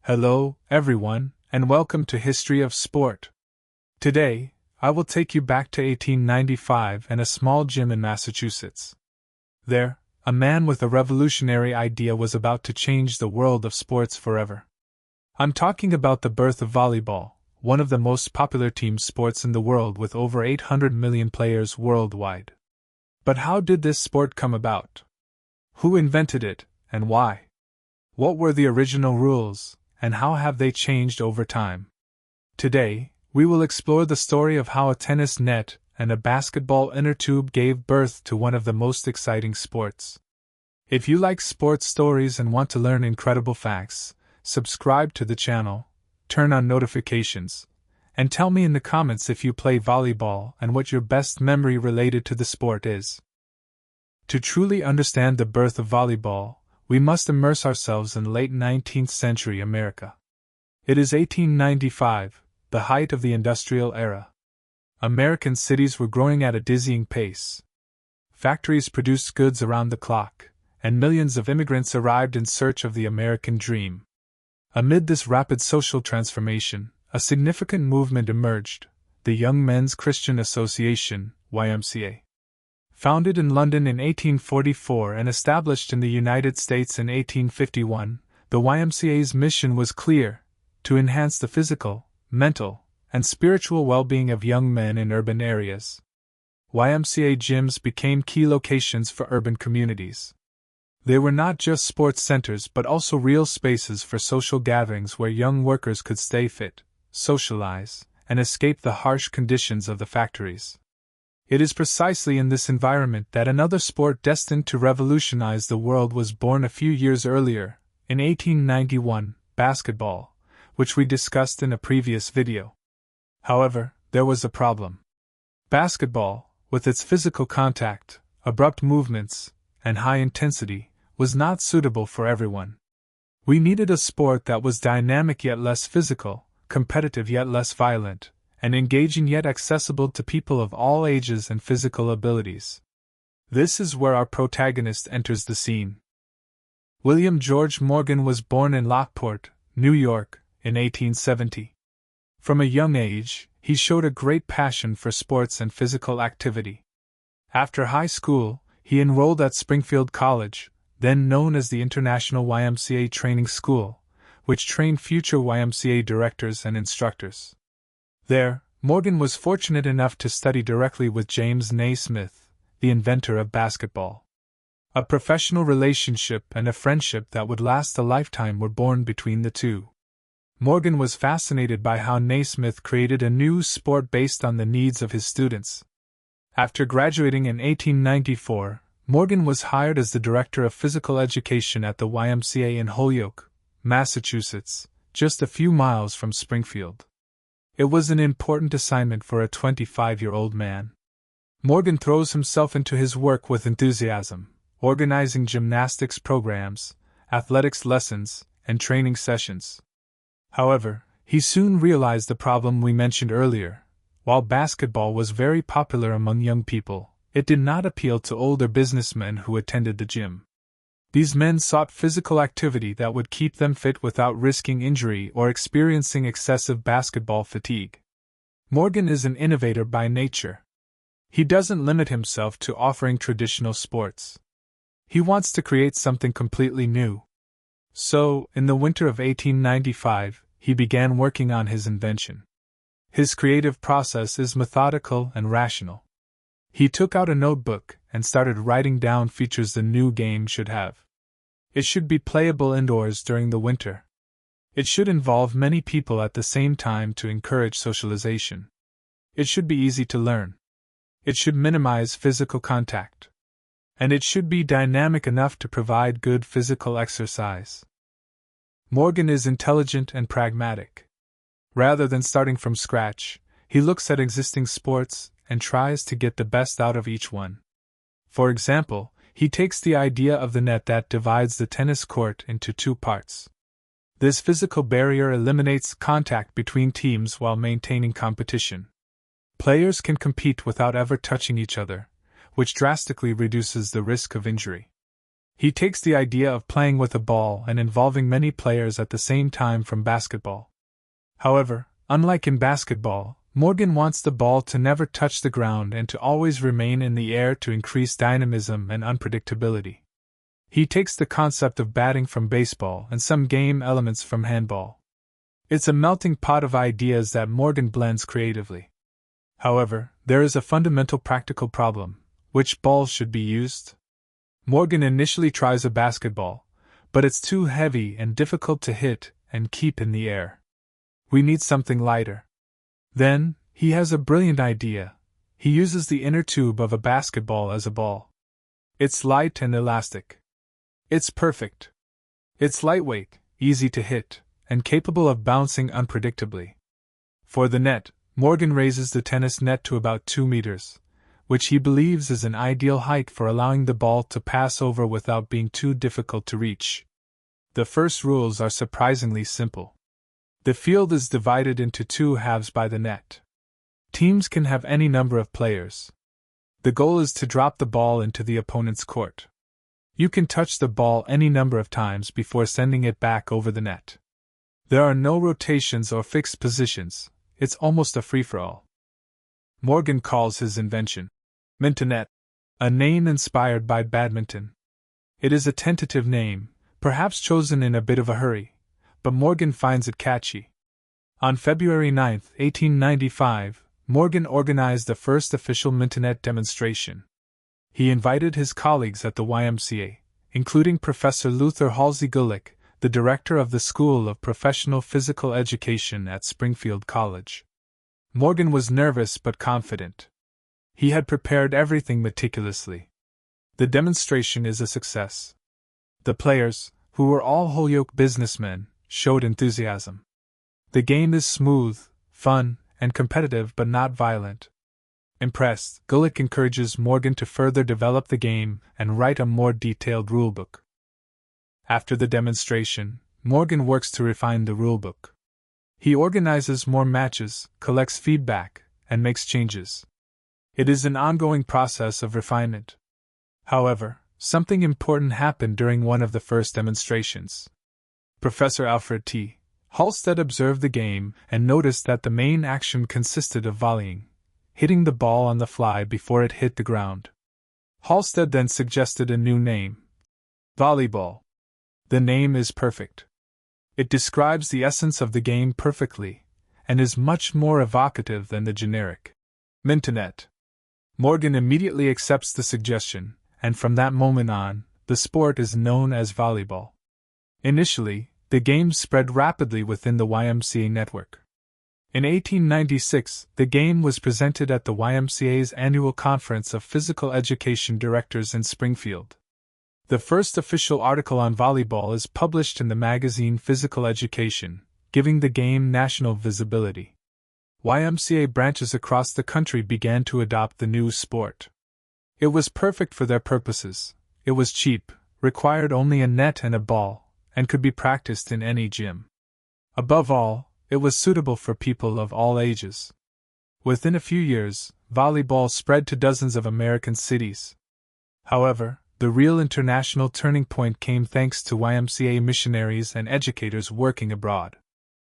Hello, everyone, and welcome to History of Sport. Today, I will take you back to 1895 and a small gym in Massachusetts. There, a man with a revolutionary idea was about to change the world of sports forever. I'm talking about the birth of volleyball, one of the most popular team sports in the world with over 800 million players worldwide. But how did this sport come about? Who invented it, and why? What were the original rules, and how have they changed over time? Today, we will explore the story of how a tennis net and a basketball inner tube gave birth to one of the most exciting sports. If you like sports stories and want to learn incredible facts, subscribe to the channel, turn on notifications, and tell me in the comments if you play volleyball and what your best memory related to the sport is. To truly understand the birth of volleyball, we must immerse ourselves in late 19th century America. It is 1895, the height of the industrial era. American cities were growing at a dizzying pace. Factories produced goods around the clock, and millions of immigrants arrived in search of the American dream. Amid this rapid social transformation, a significant movement emerged, the Young Men's Christian Association, YMCA. Founded in London in 1844 and established in the United States in 1851, the YMCA's mission was clear: to enhance the physical, mental, and spiritual well-being of young men in urban areas. YMCA gyms became key locations for urban communities. They were not just sports centers but also real spaces for social gatherings where young workers could stay fit, socialize, and escape the harsh conditions of the factories. It is precisely in this environment that another sport destined to revolutionize the world was born a few years earlier, in 1891, basketball, which we discussed in a previous video. However, there was a problem. Basketball, with its physical contact, abrupt movements, and high intensity, was not suitable for everyone. We needed a sport that was dynamic yet less physical, competitive yet less violent, and engaging yet accessible to people of all ages and physical abilities. This is where our protagonist enters the scene. William George Morgan was born in Lockport, New York, in 1870. From a young age, he showed a great passion for sports and physical activity. After high school, he enrolled at Springfield College, then known as the International YMCA Training School, which trained future YMCA directors and instructors. There, Morgan was fortunate enough to study directly with James Naismith, the inventor of basketball. A professional relationship and a friendship that would last a lifetime were born between the two. Morgan was fascinated by how Naismith created a new sport based on the needs of his students. After graduating in 1894, Morgan was hired as the director of physical education at the YMCA in Holyoke, Massachusetts, just a few miles from Springfield. It was an important assignment for a 25-year-old man. Morgan throws himself into his work with enthusiasm, organizing gymnastics programs, athletics lessons, and training sessions. However, he soon realized the problem we mentioned earlier. While basketball was very popular among young people, it did not appeal to older businessmen who attended the gym. These men sought physical activity that would keep them fit without risking injury or experiencing excessive basketball fatigue. Morgan is an innovator by nature. He doesn't limit himself to offering traditional sports. He wants to create something completely new. So, in the winter of 1895, he began working on his invention. His creative process is methodical and rational. He took out a notebook and started writing down features the new game should have. It should be playable indoors during the winter. It should involve many people at the same time to encourage socialization. It should be easy to learn. It should minimize physical contact. And it should be dynamic enough to provide good physical exercise. Morgan is intelligent and pragmatic. Rather than starting from scratch, he looks at existing sports and tries to get the best out of each one. For example, he takes the idea of the net that divides the tennis court into two parts. This physical barrier eliminates contact between teams while maintaining competition. Players can compete without ever touching each other, which drastically reduces the risk of injury. He takes the idea of playing with a ball and involving many players at the same time from basketball. However, unlike in basketball, Morgan wants the ball to never touch the ground and to always remain in the air to increase dynamism and unpredictability. He takes the concept of batting from baseball and some game elements from handball. It's a melting pot of ideas that Morgan blends creatively. However, there is a fundamental practical problem: which balls should be used? Morgan initially tries a basketball, but it's too heavy and difficult to hit and keep in the air. We need something lighter. Then, he has a brilliant idea. He uses the inner tube of a basketball as a ball. It's light and elastic. It's perfect. It's lightweight, easy to hit, and capable of bouncing unpredictably. For the net, Morgan raises the tennis net to about 2 meters, which he believes is an ideal height for allowing the ball to pass over without being too difficult to reach. The first rules are surprisingly simple. The field is divided into 2 halves by the net. Teams can have any number of players. The goal is to drop the ball into the opponent's court. You can touch the ball any number of times before sending it back over the net. There are no rotations or fixed positions. It's almost a free-for-all. Morgan calls his invention Mintonet, a name inspired by badminton. It is a tentative name, perhaps chosen in a bit of a hurry, but Morgan finds it catchy. On February 9, 1895, Morgan organized the first official Mintonet demonstration. He invited his colleagues at the YMCA, including Professor Luther Halsey Gulick, the director of the School of Professional Physical Education at Springfield College. Morgan was nervous but confident. He had prepared everything meticulously. The demonstration is a success. The players, who were all Holyoke businessmen, showed enthusiasm. The game is smooth, fun, and competitive but not violent. Impressed, Gulick encourages Morgan to further develop the game and write a more detailed rulebook. After the demonstration, Morgan works to refine the rulebook. He organizes more matches, collects feedback, and makes changes. It is an ongoing process of refinement. However, something important happened during one of the first demonstrations. Professor Alfred T. Halstead observed the game and noticed that the main action consisted of volleying, hitting the ball on the fly before it hit the ground. Halstead then suggested a new name: Volleyball. The name is perfect. It describes the essence of the game perfectly, and is much more evocative than the generic Mintonet. Morgan immediately accepts the suggestion, and from that moment on, the sport is known as volleyball. Initially, the game spread rapidly within the YMCA network. In 1896, the game was presented at the YMCA's annual Conference of Physical Education Directors in Springfield. The first official article on volleyball is published in the magazine Physical Education, giving the game national visibility. YMCA branches across the country began to adopt the new sport. It was perfect for their purposes. It was cheap, required only a net and a ball, and could be practiced in any gym. Above all, it was suitable for people of all ages. Within a few years, volleyball spread to dozens of American cities. However, the real international turning point came thanks to YMCA missionaries and educators working abroad.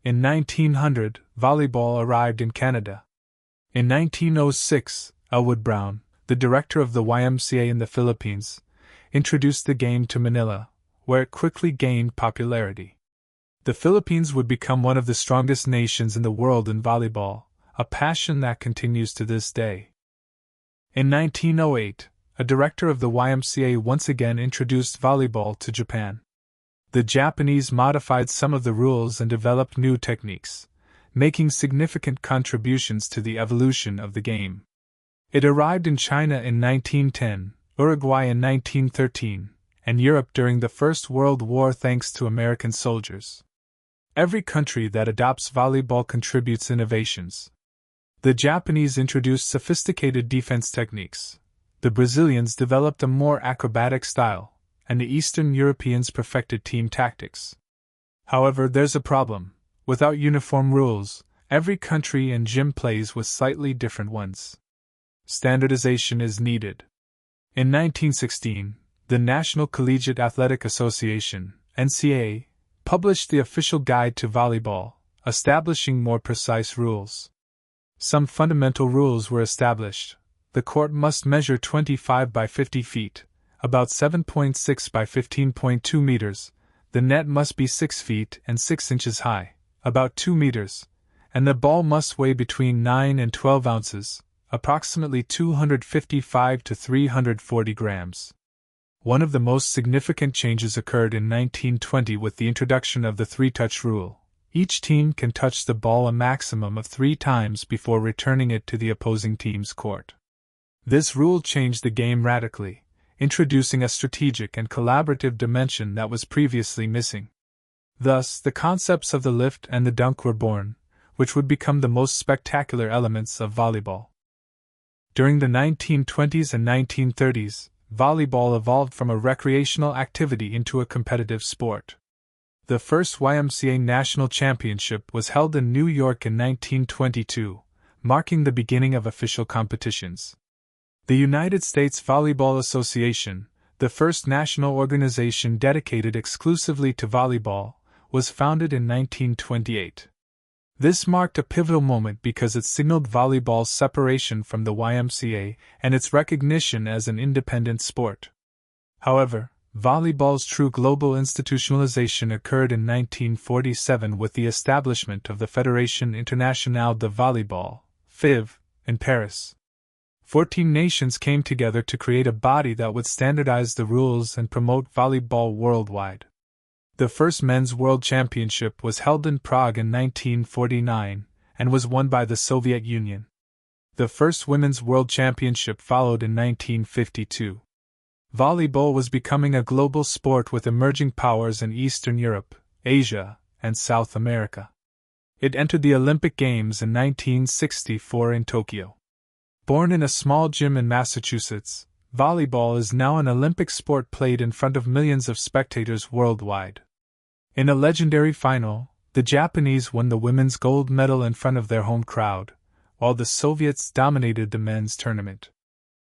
In 1900, volleyball arrived in Canada. In 1906, Elwood Brown, the director of the YMCA in the Philippines, introduced the game to Manila, where it quickly gained popularity. The Philippines would become one of the strongest nations in the world in volleyball, a passion that continues to this day. In 1908, a director of the YMCA once again introduced volleyball to Japan. The Japanese modified some of the rules and developed new techniques, making significant contributions to the evolution of the game. It arrived in China in 1910, Uruguay in 1913, and Europe during the First World War thanks to American soldiers. Every country that adopts volleyball contributes innovations. The Japanese introduced sophisticated defense techniques. The Brazilians developed a more acrobatic style, and the Eastern Europeans perfected team tactics. However, there's a problem. Without uniform rules, every country and gym plays with slightly different ones. Standardization is needed. In 1916, The National Collegiate Athletic Association, NCAA, published the official guide to volleyball, establishing more precise rules. Some fundamental rules were established. The court must measure 25 by 50 feet, about 7.6 by 15.2 meters. The net must be 6 feet and 6 inches high, about 2 meters, and the ball must weigh between 9 and 12 ounces, approximately 255 to 340 grams. One of the most significant changes occurred in 1920 with the introduction of the three-touch rule. Each team can touch the ball a maximum of 3 times before returning it to the opposing team's court. This rule changed the game radically, introducing a strategic and collaborative dimension that was previously missing. Thus, the concepts of the lift and the dunk were born, which would become the most spectacular elements of volleyball. During the 1920s and 1930s, volleyball evolved from a recreational activity into a competitive sport. The first YMCA National Championship was held in New York in 1922, marking the beginning of official competitions. The United States Volleyball Association, the first national organization dedicated exclusively to volleyball, was founded in 1928. This marked a pivotal moment because it signaled volleyball's separation from the YMCA and its recognition as an independent sport. However, volleyball's true global institutionalization occurred in 1947 with the establishment of the Fédération Internationale de Volleyball, FIV, in Paris. 14 nations came together to create a body that would standardize the rules and promote volleyball worldwide. The first men's world championship was held in Prague in 1949 and was won by the Soviet Union. The first women's world championship followed in 1952. Volleyball was becoming a global sport with emerging powers in Eastern Europe, Asia, and South America. It entered the Olympic Games in 1964 in Tokyo. Born in a small gym in Massachusetts, volleyball is now an Olympic sport played in front of millions of spectators worldwide. In a legendary final, the Japanese won the women's gold medal in front of their home crowd, while the Soviets dominated the men's tournament.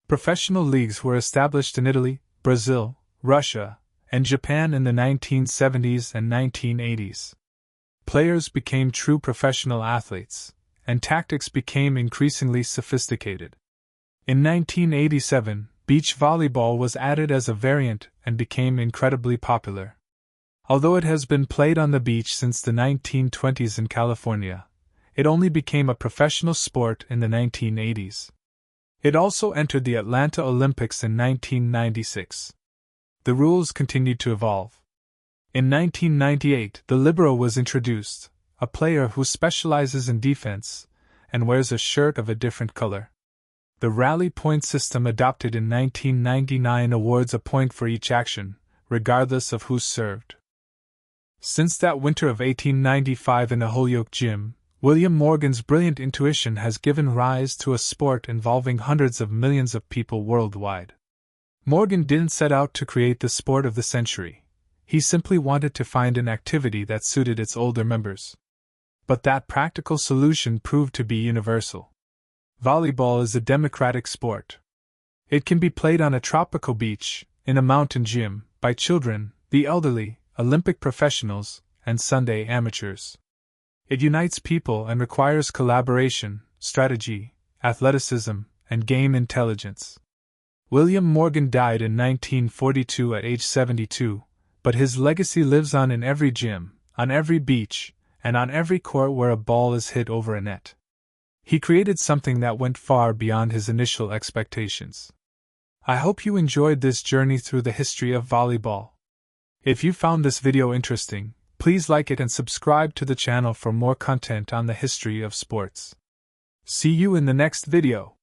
Professional leagues were established in Italy, Brazil, Russia, and Japan in the 1970s and 1980s. Players became true professional athletes, and tactics became increasingly sophisticated. In 1987, beach volleyball was added as a variant and became incredibly popular. Although it has been played on the beach since the 1920s in California, it only became a professional sport in the 1980s. It also entered the Atlanta Olympics in 1996. The rules continued to evolve. In 1998, the libero was introduced, a player who specializes in defense and wears a shirt of a different color. The rally point system adopted in 1999 awards a point for each action, regardless of who's served. Since that winter of 1895 in a Holyoke gym, William Morgan's brilliant intuition has given rise to a sport involving hundreds of millions of people worldwide. Morgan didn't set out to create the sport of the century. He simply wanted to find an activity that suited its older members. But that practical solution proved to be universal. Volleyball is a democratic sport. It can be played on a tropical beach, in a mountain gym, by children, the elderly, Olympic professionals, and Sunday amateurs. It unites people and requires collaboration, strategy, athleticism, and game intelligence. William Morgan died in 1942 at age 72, but his legacy lives on in every gym, on every beach, and on every court where a ball is hit over a net. He created something that went far beyond his initial expectations. I hope you enjoyed this journey through the history of volleyball. If you found this video interesting, please like it and subscribe to the channel for more content on the history of sports. See you in the next video.